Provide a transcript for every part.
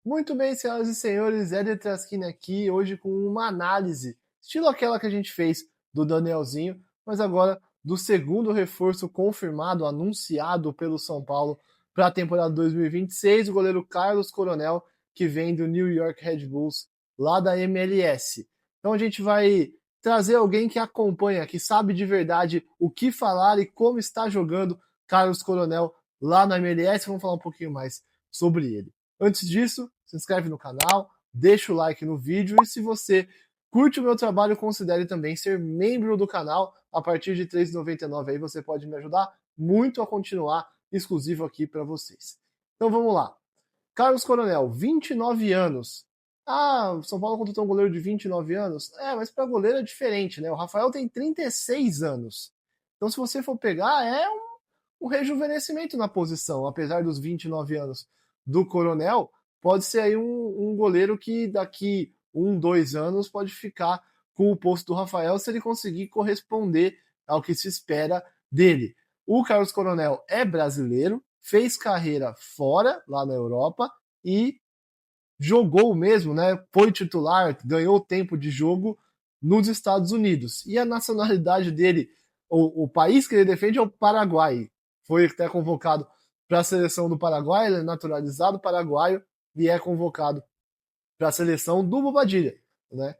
Muito bem, senhoras e senhores, Éder Traskini aqui, hoje com uma análise, estilo aquela que a gente fez do Danielzinho, mas agora do segundo reforço confirmado, anunciado pelo São Paulo para a temporada 2026, o goleiro Carlos Coronel, que vem do New York Red Bulls, lá da MLS. Então a gente vai trazer alguém que acompanha, que sabe de verdade o que falar e como está jogando Carlos Coronel lá na MLS. Vamos falar um pouquinho mais sobre ele. Antes disso, se inscreve no canal, deixa o like no vídeo e se você curte o meu trabalho, considere também ser membro do canal. A partir de R$ 3,99 aí você pode me ajudar muito a continuar exclusivo aqui para vocês. Então vamos lá. Carlos Coronel, 29 anos. Ah, o São Paulo contratou um goleiro de 29 anos? É, mas para goleiro é diferente, né? O Rafael tem 36 anos. Então, se você for pegar, é um rejuvenescimento na posição, apesar dos 29 anos do Coronel, pode ser aí um goleiro que daqui 1, 2 anos pode ficar com o posto do Rafael se ele conseguir corresponder ao que se espera dele. O Carlos Coronel é brasileiro, fez carreira fora, lá na Europa, e jogou mesmo, né? Foi titular, ganhou tempo de jogo nos Estados Unidos. E a nacionalidade dele, o país que ele defende é o Paraguai. Foi até convocado para a seleção do Paraguai, ele é naturalizado paraguaio e é convocado para a seleção do Bobadilha, né?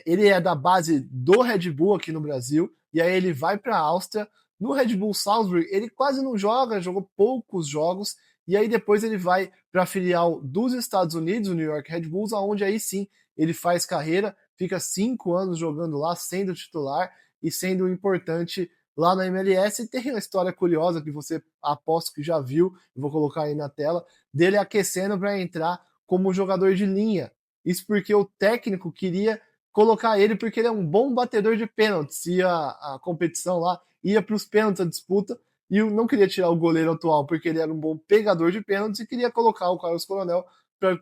Ele é da base do Red Bull aqui no Brasil, e aí ele vai para a Áustria. No Red Bull Salzburg, ele quase não joga, jogou poucos jogos, e aí depois ele vai para a filial dos Estados Unidos, o New York Red Bulls, aonde aí sim ele faz carreira, fica 5 anos jogando lá, sendo titular e sendo importante lá na MLS. E tem uma história curiosa que você aposto que já viu, vou colocar aí na tela, dele aquecendo para entrar como jogador de linha. Isso porque o técnico queria colocar ele porque ele é um bom batedor de pênaltis. E a competição lá ia para os pênaltis, a disputa, e eu não queria tirar o goleiro atual porque ele era um bom pegador de pênaltis e queria colocar o Carlos Coronel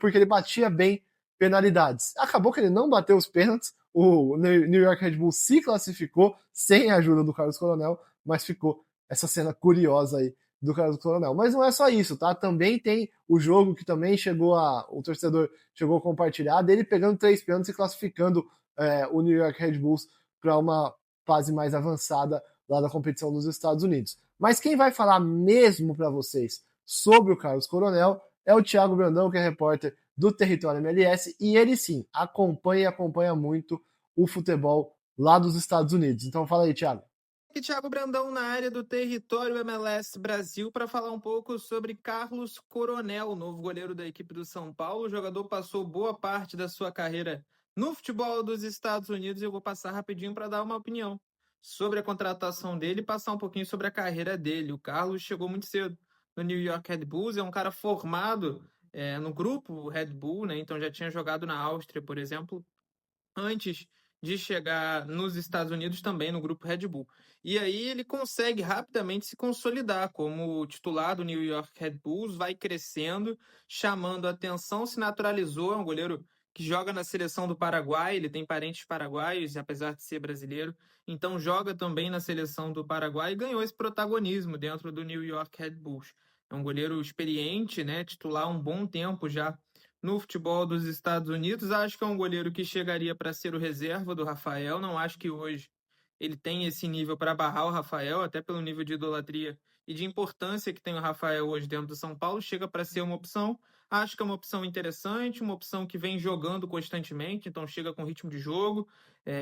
porque ele batia bem penalidades. Acabou que ele não bateu os pênaltis, o New York Red Bull se classificou sem a ajuda do Carlos Coronel, mas ficou essa cena curiosa aí do Carlos Coronel. Mas não é só isso, tá? Também tem o jogo que também o torcedor chegou a compartilhar, dele pegando 3 pênaltis e classificando o New York Red Bulls para uma fase mais avançada lá da competição dos Estados Unidos. Mas quem vai falar mesmo para vocês sobre o Carlos Coronel é o Thiago Brandão, que é repórter do Território MLS, e ele sim acompanha muito o futebol lá dos Estados Unidos. Então fala aí, Thiago. E Thiago Brandão na área do Território MLS Brasil para falar um pouco sobre Carlos Coronel, novo goleiro da equipe do São Paulo. O jogador passou boa parte da sua carreira no futebol dos Estados Unidos e eu vou passar rapidinho para dar uma opinião sobre a contratação dele e passar um pouquinho sobre a carreira dele. O Carlos chegou muito cedo no New York Red Bulls, é um cara formado no grupo Red Bull, né? Então já tinha jogado na Áustria, por exemplo, antes de chegar nos Estados Unidos também no grupo Red Bull. E aí ele consegue rapidamente se consolidar como titular do New York Red Bulls, vai crescendo, chamando a atenção, se naturalizou, é um goleiro que joga na seleção do Paraguai, ele tem parentes paraguaios, apesar de ser brasileiro, então joga também na seleção do Paraguai e ganhou esse protagonismo dentro do New York Red Bulls. É um goleiro experiente, né, titular há um bom tempo já no futebol dos Estados Unidos. Acho que é um goleiro que chegaria para ser o reserva do Rafael. Não acho que hoje ele tem esse nível para barrar o Rafael, até pelo nível de idolatria e de importância que tem o Rafael hoje dentro do São Paulo. Chega para ser uma opção. Acho que é uma opção interessante, uma opção que vem jogando constantemente, então chega com ritmo de jogo,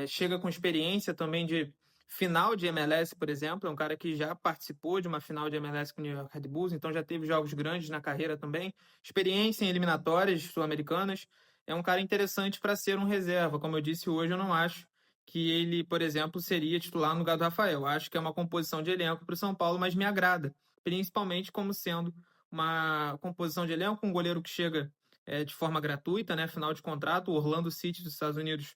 chega com experiência também de final de MLS, por exemplo. É um cara que já participou de uma final de MLS com o New York Red Bulls, então já teve jogos grandes na carreira também, experiência em eliminatórias sul-americanas. É um cara interessante para ser um reserva. Como eu disse hoje, eu não acho que ele, por exemplo, seria titular no lugar do Rafael. Acho que é uma composição de elenco para o São Paulo, mas me agrada, principalmente como sendo uma composição de elenco, um goleiro que chega de forma gratuita, né? Final de contrato. O Orlando City dos Estados Unidos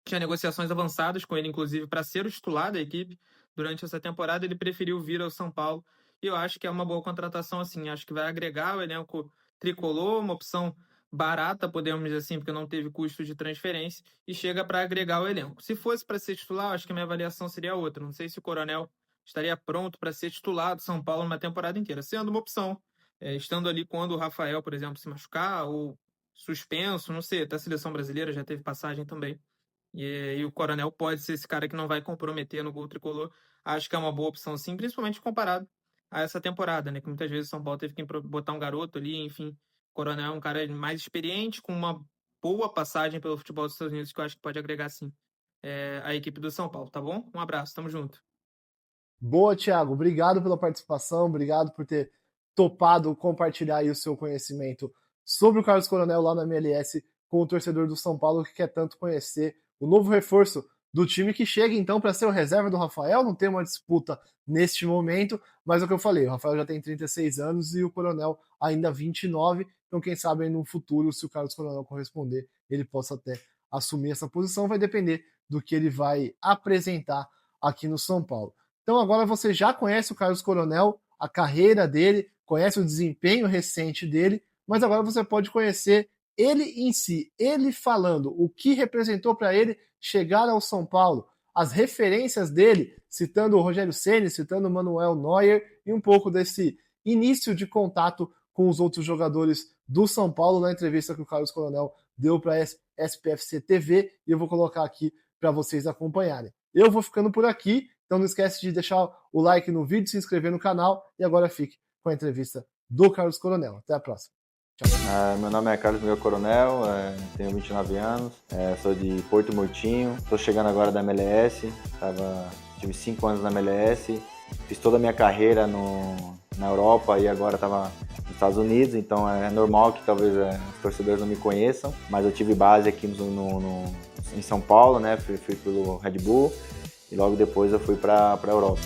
tinha negociações avançadas com ele, inclusive, para ser o titular da equipe. Durante essa temporada, ele preferiu vir ao São Paulo. E eu acho que é uma boa contratação, assim. Acho que vai agregar o elenco tricolor, uma opção barata, podemos dizer assim, porque não teve custo de transferência, e chega para agregar o elenco. Se fosse para ser titular, acho que a minha avaliação seria outra. Não sei se o Coronel estaria pronto para ser titular do São Paulo uma temporada inteira, sendo uma opção. Estando ali quando o Rafael, por exemplo, se machucar, ou suspenso, não sei, até a seleção brasileira já teve passagem também. E o Coronel pode ser esse cara que não vai comprometer no gol tricolor. Acho que é uma boa opção, sim, principalmente comparado a essa temporada, né? Que muitas vezes o São Paulo teve que botar um garoto ali, enfim. O Coronel é um cara mais experiente, com uma boa passagem pelo futebol dos Estados Unidos, que eu acho que pode agregar, sim, a equipe do São Paulo, tá bom? Um abraço, tamo junto. Boa, Thiago. Obrigado pela participação, obrigado por ter topado compartilhar aí o seu conhecimento sobre o Carlos Coronel lá na MLS com o torcedor do São Paulo que quer tanto conhecer o novo reforço do time que chega então para ser o reserva do Rafael. Não tem uma disputa neste momento, mas é o que eu falei, o Rafael já tem 36 anos e o Coronel ainda 29, então quem sabe aí no futuro, se o Carlos Coronel corresponder, ele possa até assumir essa posição, vai depender do que ele vai apresentar aqui no São Paulo. Então agora você já conhece o Carlos Coronel, a carreira dele, conhece o desempenho recente dele, mas agora você pode conhecer ele em si, ele falando o que representou para ele chegar ao São Paulo, as referências dele, citando o Rogério Ceni, citando o Manuel Neuer e um pouco desse início de contato com os outros jogadores do São Paulo na entrevista que o Carlos Coronel deu para a SPFC TV e eu vou colocar aqui para vocês acompanharem. Eu vou ficando por aqui. Então não esquece de deixar o like no vídeo, se inscrever no canal e agora fique com a entrevista do Carlos Coronel. Até a próxima. Tchau. Meu nome é Carlos Miguel Coronel, tenho 29 anos, sou de Porto Murtinho, estou chegando agora da MLS, tive 5 anos na MLS, fiz toda a minha carreira na Europa e agora estava nos Estados Unidos, então é normal que talvez os torcedores não me conheçam, mas eu tive base aqui em São Paulo, né? Fui pelo Red Bull. E logo depois eu fui para a Europa.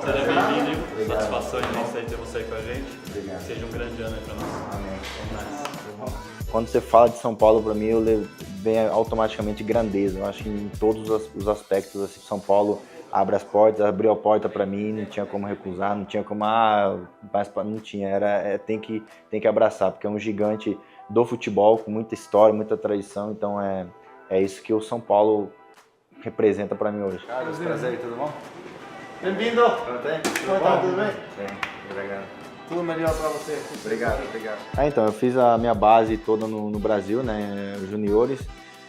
Seja bem-vindo. Satisfação imensa aí ter você aí com a gente. Obrigado. Seja um grande ano aí para nós. Amém. Quando você fala de São Paulo, para mim, vem automaticamente grandeza. Eu acho que em todos os aspectos, assim, São Paulo abre as portas, abriu a porta para mim, não tinha como recusar, não tinha como, não tinha, tem que abraçar, porque é um gigante do futebol, com muita história, muita tradição, então é isso que o São Paulo representa para mim hoje. Carlos, prazer, tudo bom? Bem-vindo! Tudo bem? Bem, obrigado. Tudo melhor para você. Obrigado. Então, eu fiz a minha base toda no Brasil, né, juniores,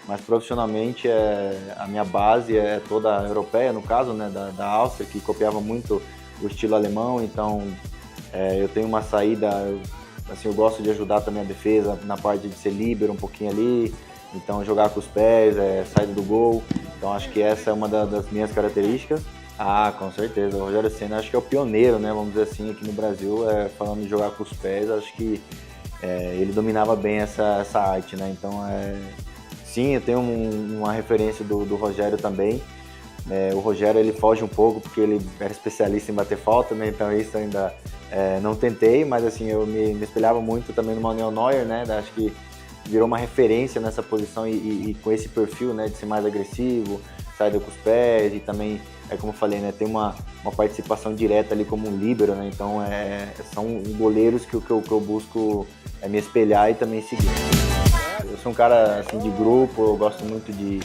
mas profissionalmente a minha base é toda europeia, no caso, né, da Áustria, que copiava muito o estilo alemão, então eu tenho uma saída. Eu gosto de ajudar também a defesa na parte de ser líbero um pouquinho ali, então jogar com os pés, saída do gol. Então acho que essa é uma das minhas características. Com certeza. O Rogério Ceni acho que é o pioneiro, né? Vamos dizer assim, aqui no Brasil, falando de jogar com os pés, acho que ele dominava bem essa arte, né? Então sim, eu tenho uma referência do Rogério também. O Rogério ele foge um pouco porque ele era especialista em bater falta, né? Então isso ainda não tentei, mas assim eu me espelhava muito também no Manuel Neuer, né? Acho que virou uma referência nessa posição e com esse perfil, né? De ser mais agressivo, saída com os pés e também, como eu falei, né? Tem uma participação direta ali como um líbero, né? Então são goleiros que eu busco me espelhar e também seguir. Eu sou um cara assim de grupo, eu gosto muito de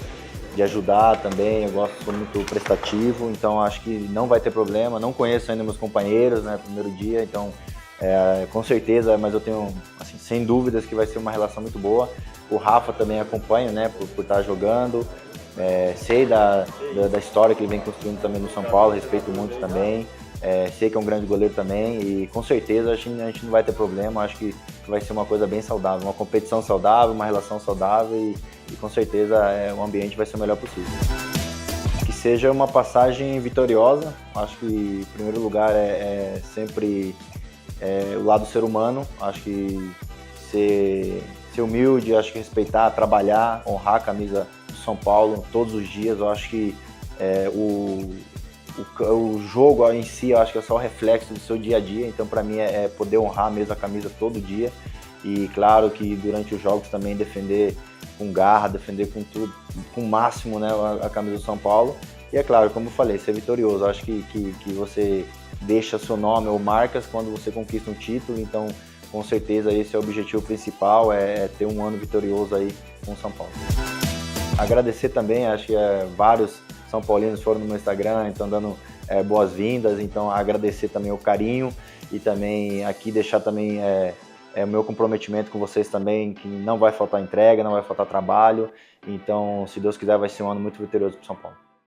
ajudar também, sou muito prestativo, então acho que não vai ter problema. Não conheço ainda meus companheiros, né, primeiro dia, então com certeza, mas eu tenho, assim, sem dúvidas que vai ser uma relação muito boa. O Rafa também acompanha, né, por estar jogando, sei da história que ele vem construindo também no São Paulo, respeito muito também, sei que é um grande goleiro também e com certeza a gente não vai ter problema. Acho que vai ser uma coisa bem saudável, uma competição saudável, uma relação saudável e com certeza o ambiente vai ser o melhor possível. Que seja uma passagem vitoriosa. Acho que em primeiro lugar sempre o lado ser humano. Acho que ser humilde, acho que respeitar, trabalhar, honrar a camisa do São Paulo todos os dias. Eu acho que o jogo em si, eu acho que é só o reflexo do seu dia a dia, então para mim é poder honrar mesmo a camisa todo dia e claro que durante os jogos também defender com garra, defender com tudo, com o máximo, né, a camisa do São Paulo e claro, como eu falei, ser vitorioso. Eu acho que você deixa seu nome ou marcas quando você conquista um título, então com certeza esse é o objetivo principal, ter um ano vitorioso aí com o São Paulo. Agradecer também, acho que vários São Paulinos foram no meu Instagram, então dando boas-vindas, então agradecer também o carinho e também aqui deixar também o meu comprometimento com vocês também, que não vai faltar entrega, não vai faltar trabalho, então se Deus quiser vai ser um ano muito vitorioso para o São Paulo.